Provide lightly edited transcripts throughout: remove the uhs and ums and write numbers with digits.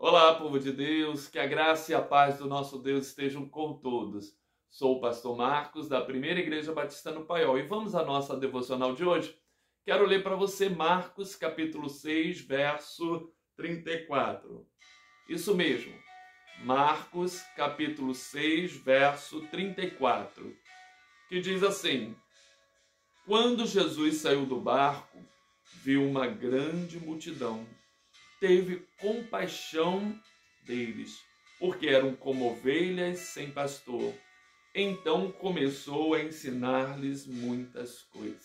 Olá, povo de Deus, que a graça e a paz do nosso Deus estejam com todos. Sou o pastor Marcos, da Primeira Igreja Batista no Paiol, e vamos à nossa devocional de hoje. Quero ler para você Marcos, capítulo 6, verso 34. Isso mesmo, Marcos, capítulo 6, verso 34, que diz assim: Quando Jesus saiu do barco, viu uma grande multidão. Teve compaixão deles, porque eram como ovelhas sem pastor. Então começou a ensinar-lhes muitas coisas.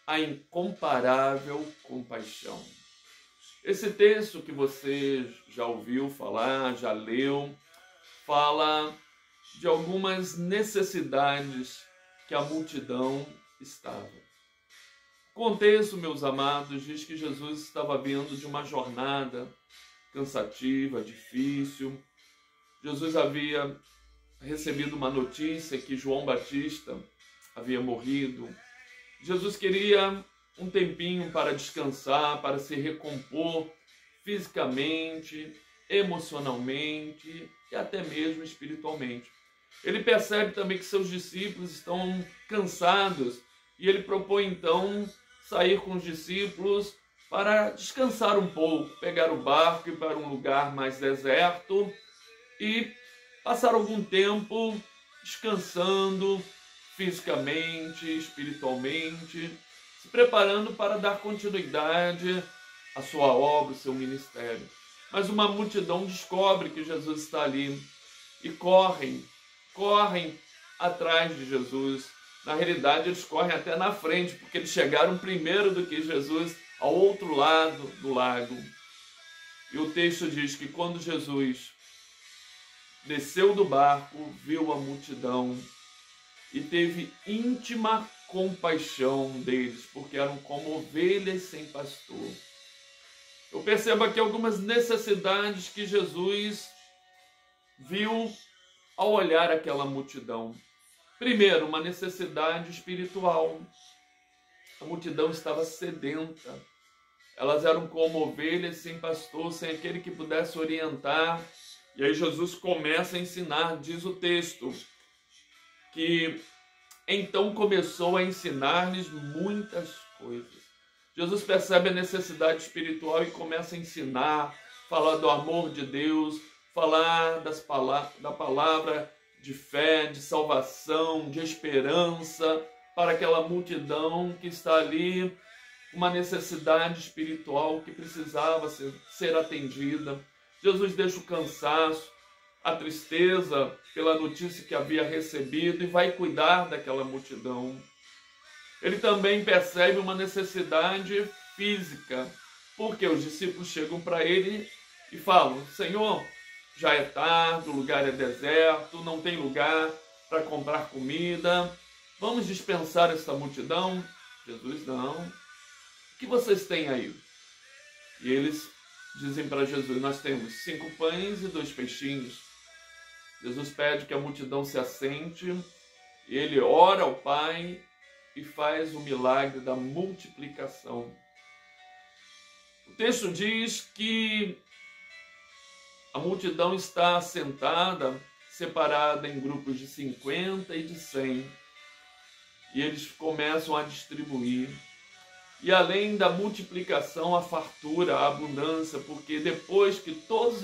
A incomparável compaixão. Esse texto que você já ouviu falar, já leu, fala de algumas necessidades que a multidão estava. O contexto, meus amados, diz que Jesus estava vindo de uma jornada cansativa, difícil. Jesus havia recebido uma notícia que João Batista havia morrido. Jesus queria um tempinho para descansar, para se recompor fisicamente, emocionalmente e até mesmo espiritualmente. Ele percebe também que seus discípulos estão cansados e ele propõe então sair com os discípulos para descansar um pouco, pegar o barco e ir para um lugar mais deserto e passar algum tempo descansando fisicamente, espiritualmente, se preparando para dar continuidade à sua obra, ao seu ministério. Mas uma multidão descobre que Jesus está ali e correm atrás de Jesus. Na realidade, eles correm até na frente, porque eles chegaram primeiro do que Jesus ao outro lado do lago. E o texto diz que quando Jesus desceu do barco, viu a multidão e teve íntima compaixão deles, porque eram como ovelhas sem pastor. Eu percebo aqui algumas necessidades que Jesus viu ao olhar aquela multidão. Primeiro, uma necessidade espiritual. A multidão estava sedenta. Elas eram como ovelhas sem pastor, sem aquele que pudesse orientar. E aí Jesus começa a ensinar, diz o texto, que então começou a ensinar-lhes muitas coisas. Jesus percebe a necessidade espiritual e começa a ensinar, falar do amor de Deus, falar da palavra de fé, de salvação, de esperança para aquela multidão que está ali, uma necessidade espiritual que precisava ser atendida. Jesus deixa o cansaço, a tristeza pela notícia que havia recebido e vai cuidar daquela multidão. Ele também percebe uma necessidade física, porque os discípulos chegam para ele e falam: Senhor, já é tarde, o lugar é deserto, não tem lugar para comprar comida. Vamos dispensar essa multidão? Jesus, não. O que vocês têm aí? E eles dizem para Jesus: nós temos 5 pães e 2 peixinhos. Jesus pede que a multidão se assente, e ele ora ao Pai e faz o milagre da multiplicação. O texto diz que a multidão está assentada, separada em grupos de 50 e de 100. E eles começam a distribuir. E além da multiplicação, a fartura, a abundância, porque depois que todos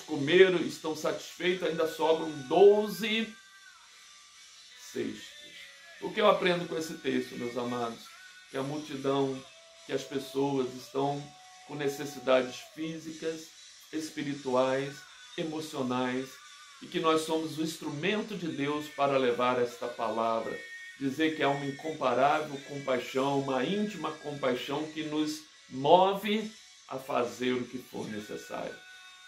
comeram, estão satisfeitos, ainda sobram 12 cestos. O que eu aprendo com esse texto, meus amados? Que a multidão, que as pessoas estão com necessidades físicas, espirituais, emocionais, e que nós somos o instrumento de Deus para levar esta palavra, dizer que há uma incomparável compaixão, uma íntima compaixão que nos move a fazer o que for necessário.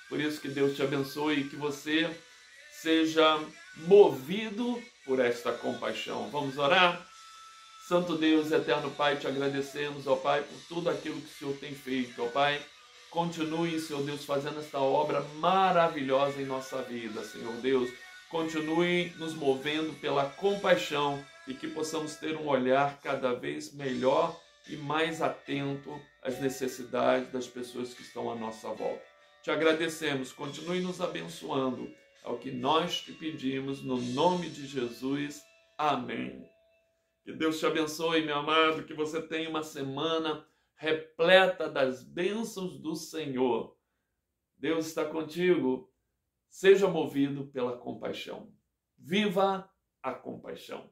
Por isso que Deus te abençoe e que você seja movido por esta compaixão. Vamos orar? Santo Deus, eterno Pai, te agradecemos, ó Pai, por tudo aquilo que o Senhor tem feito, ó Pai. Continue, Senhor Deus, fazendo esta obra maravilhosa em nossa vida, Senhor Deus. Continue nos movendo pela compaixão e que possamos ter um olhar cada vez melhor e mais atento às necessidades das pessoas que estão à nossa volta. Te agradecemos, continue nos abençoando. É o que nós te pedimos no nome de Jesus. Amém. Que Deus te abençoe, meu amado, que você tenha uma semana repleta das bênçãos do Senhor. Deus está contigo. Seja movido pela compaixão. Viva a compaixão.